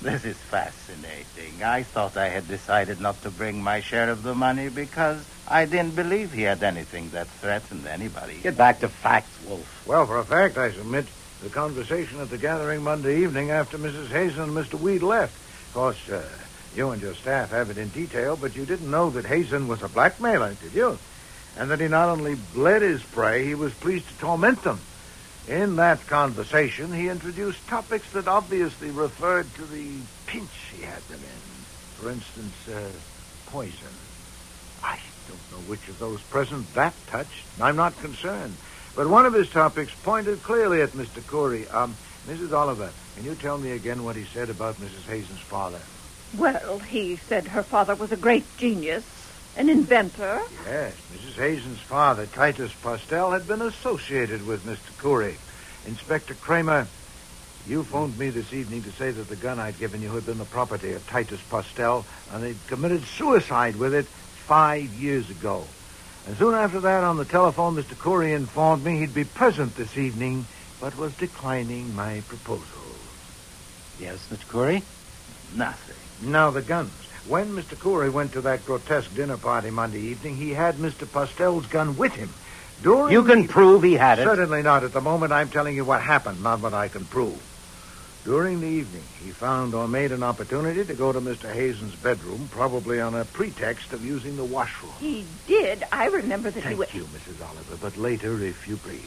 This is fascinating. I thought I had decided not to bring my share of the money because I didn't believe he had anything that threatened anybody. Get back to facts, Wolfe. Well, for a fact, I submit the conversation at the gathering Monday evening after Mrs. Hazen and Mr. Weed left. Of course, you and your staff have it in detail, but you didn't know that Hazen was a blackmailer, did you? And that he not only bled his prey, he was pleased to torment them. In that conversation, he introduced topics that obviously referred to the pinch he had them in. For instance, poison. I don't know which of those present that touched. I'm not concerned. But one of his topics pointed clearly at Mr. Corey. Mrs. Oliver, can you tell me again what he said about Mrs. Hazen's father? Well, he said her father was a great genius, an inventor. Yes, Mrs. Hazen's father, Titus Postel, had been associated with Mr. Corey. Inspector Cramer, you phoned me this evening to say that the gun I'd given you had been the property of Titus Postel, and they'd committed suicide with it 5 years ago. And soon after that, on the telephone, Mr. Corey informed me he'd be present this evening, but was declining my proposal. Yes, Mr. Corey? Nothing. Now, the guns. When Mr. Corey went to that grotesque dinner party Monday evening, he had Mr. Postel's gun with him. You can prove he had it. Certainly not. At the moment, I'm telling you what happened, not what I can prove. During the evening, he found or made an opportunity to go to Mr. Hazen's bedroom, probably on a pretext of using the washroom. He did. I remember that Thank you, Mrs. Oliver, but later, if you please.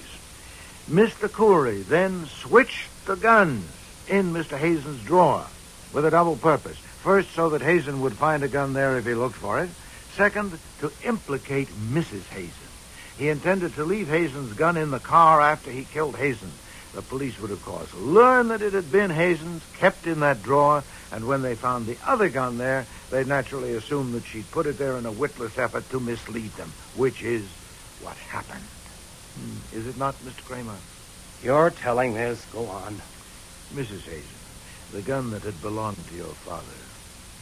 Mr. Corey then switched the guns in Mr. Hazen's drawer with a double purpose. First, so that Hazen would find a gun there if he looked for it. Second, to implicate Mrs. Hazen. He intended to leave Hazen's gun in the car after he killed Hazen. The police would, of course, learn that it had been Hazen's, kept in that drawer, and when they found the other gun there, they'd naturally assume that she'd put it there in a witless effort to mislead them, which is what happened. Is it not, Mr. Cramer? You're telling this. Go on. Mrs. Hazen, the gun that had belonged to your father,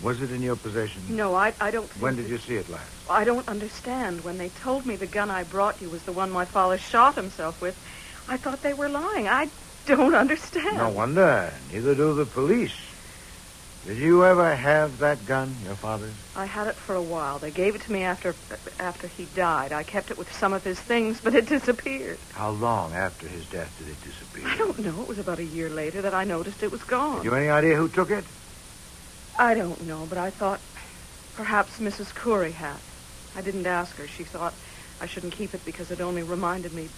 was it in your possession? No, I don't think... When did you see it last? I don't understand. When they told me the gun I brought you was the one my father shot himself with, I thought they were lying. I don't understand. No wonder. Neither do the police. Did you ever have that gun, your father's? I had it for a while. They gave it to me after he died. I kept it with some of his things, but it disappeared. How long after his death did it disappear? I don't know. It was about a year later that I noticed it was gone. Have you any idea who took it? I don't know, but I thought perhaps Mrs. Corey had. I didn't ask her. She thought I shouldn't keep it because it only reminded me.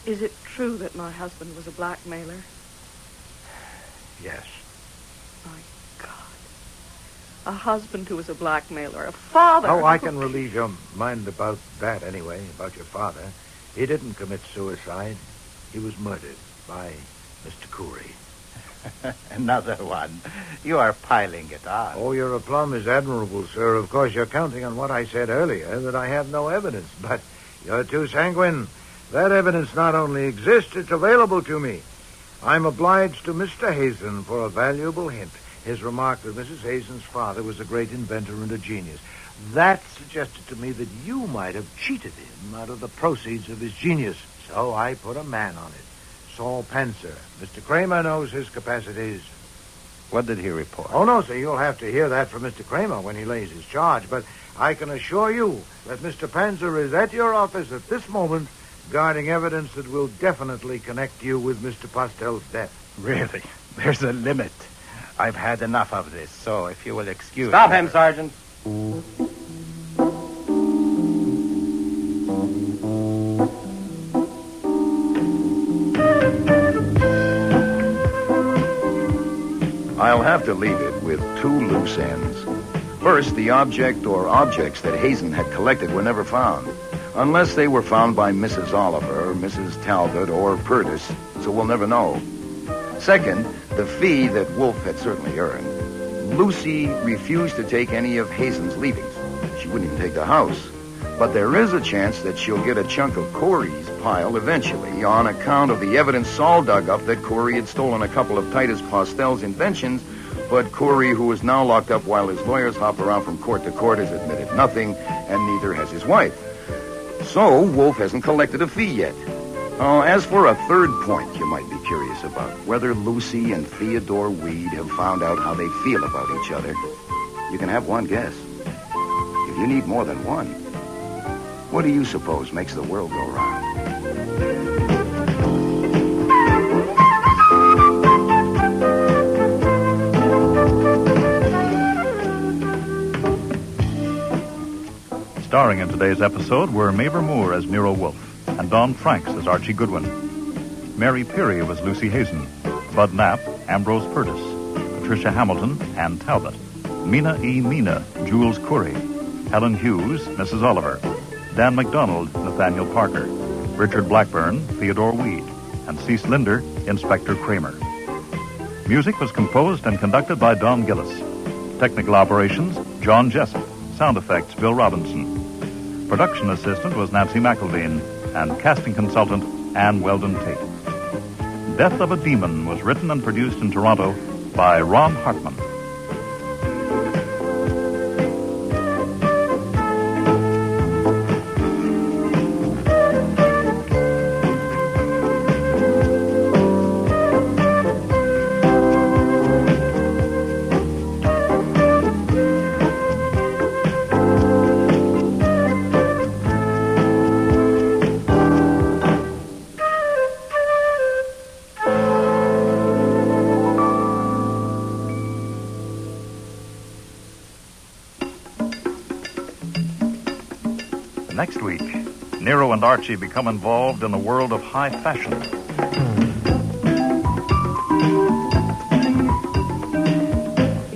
Is it true that my husband was a blackmailer? Yes. My God. A husband who was a blackmailer. A father. Oh, I can relieve your mind about that anyway, about your father. He didn't commit suicide. He was murdered by Mr. Corey. Another one. You are piling it on. Oh, your aplomb is admirable, sir. Of course, you're counting on what I said earlier, that I have no evidence. But you're too sanguine. That evidence not only exists, it's available to me. I'm obliged to Mr. Hazen for a valuable hint. His remark that Mrs. Hazen's father was a great inventor and a genius. That suggested to me that you might have cheated him out of the proceeds of his genius. So I put a man on it. Saul Panzer. Mr. Cramer knows his capacities. What did he report? Oh, no, sir. You'll have to hear that from Mr. Cramer when he lays his charge. But I can assure you that Mr. Panzer is at your office at this moment guarding evidence that will definitely connect you with Mr. Postel's death. Really? There's a limit. I've had enough of this, so if you will excuse Stop me... him, Sergeant. I'll have to leave it with two loose ends. First, the object or objects that Hazen had collected were never found, unless they were found by Mrs. Oliver, Mrs. Talbot, or Purtis, so we'll never know. Second, the fee that Wolfe had certainly earned. Lucy refused to take any of Hazen's leavings. She wouldn't even take the house. But there is a chance that she'll get a chunk of Corey's pile eventually on account of the evidence Saul dug up that Corey had stolen a couple of Titus Postel's inventions, but Corey, who is now locked up while his lawyers hop around from court to court, has admitted nothing, and neither has his wife. So Wolfe hasn't collected a fee yet. As for a third point you might be curious about, whether Lucy and Theodore Weed have found out how they feel about each other, you can have one guess. If you need more than one, what do you suppose makes the world go round? Starring in today's episode were Mavor Moore as Nero Wolfe and Don Franks as Archie Goodwin. Mary Peary was Lucy Hazen, Bud Knapp, Ambrose Purtis, Patricia Hamilton, Ann Talbot, Mina E. Mina, Jules Curry, Helen Hughes, Mrs. Oliver, Dan McDonald, Nathaniel Parker, Richard Blackburn, Theodore Weed, and Cease Linder, Inspector Cramer. Music was composed and conducted by Don Gillis. Technical operations, John Jessup. Sound effects, Bill Robinson. Production assistant was Nancy McElveen, and casting consultant, Ann Weldon Tate. Death of a Demon was written and produced in Toronto by Ron Hartman. Next week, Nero and Archie become involved in the world of high fashion.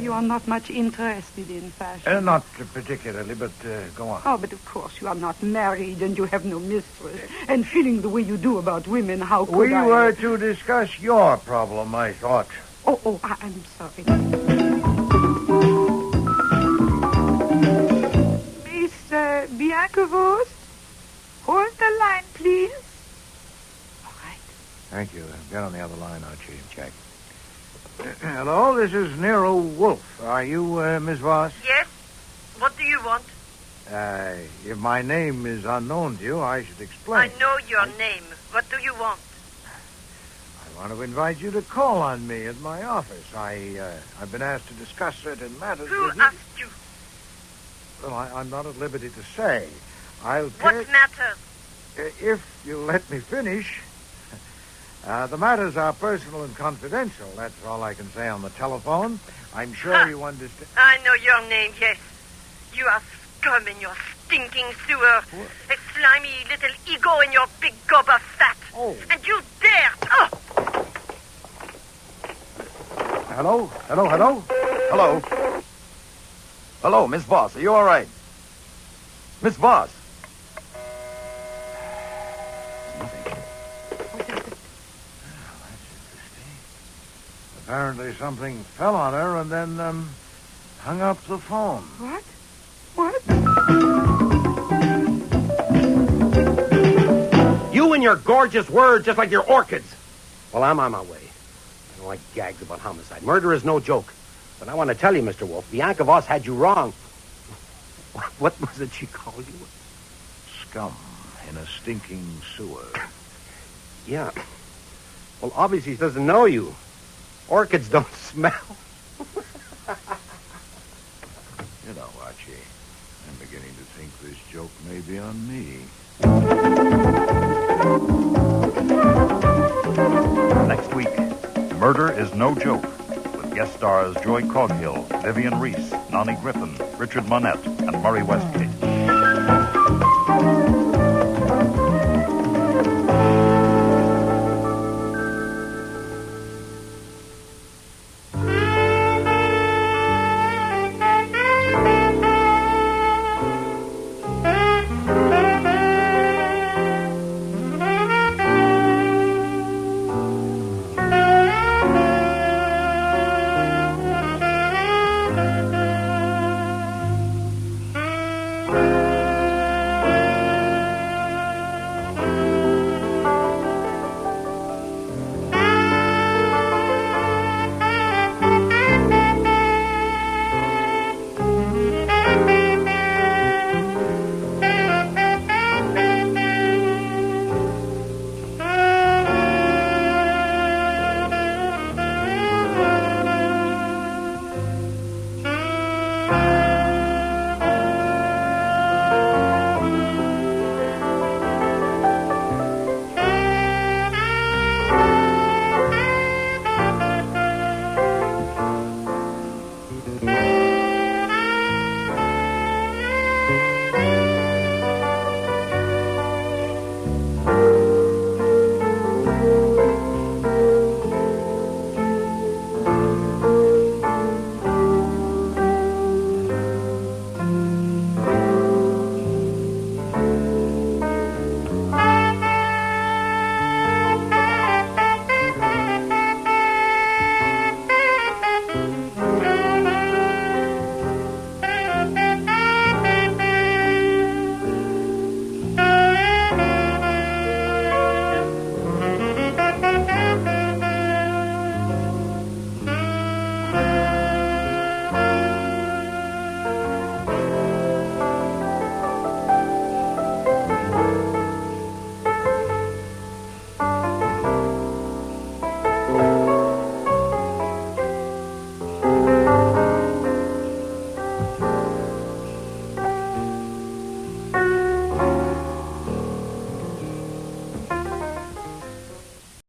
You are not much interested in fashion. Not particularly, but go on. Oh, but of course you are not married and you have no mistress. And feeling the way you do about women, how could We I... were to discuss your problem, I thought. I'm sorry. Miss Bianca-Vost, hold the line, please. All right. Thank you. Get on the other line, Archie. Check. Hello, this is Nero Wolfe. Are you Miss Voss? Yes. What do you want? If my name is unknown to you, I should explain. I know your name. What do you want? I want to invite you to call on me at my office. I've been asked to discuss certain matters Who with you. asked you? Well, I'm not at liberty to say. What matters? If you let me finish. The matters are personal and confidential. That's all I can say on the telephone. I'm sure you understand. I know your name, yes. You are scum in your stinking sewer. A slimy little ego in your big gob of fat. Oh. And you dare... Oh! Hello? Hello? Hello? Hello, Miss Voss. Are you all right? Miss Voss. Apparently something fell on her and then hung up the phone. What? What? You and your gorgeous words just like your orchids. Well, I'm on my way. I don't like gags about homicide. Murder is no joke. But I want to tell you, Mr. Wolfe, Bianca Voss had you wrong. What was it she called you? Scum in a stinking sewer. Yeah. Well, obviously she doesn't know you. Orchids don't smell. You know, Archie, I'm beginning to think this joke may be on me. Next week, Murder is No Joke, with guest stars Joy Coghill, Vivian Reese, Nani Griffin, Richard Monette, and Murray Westgate.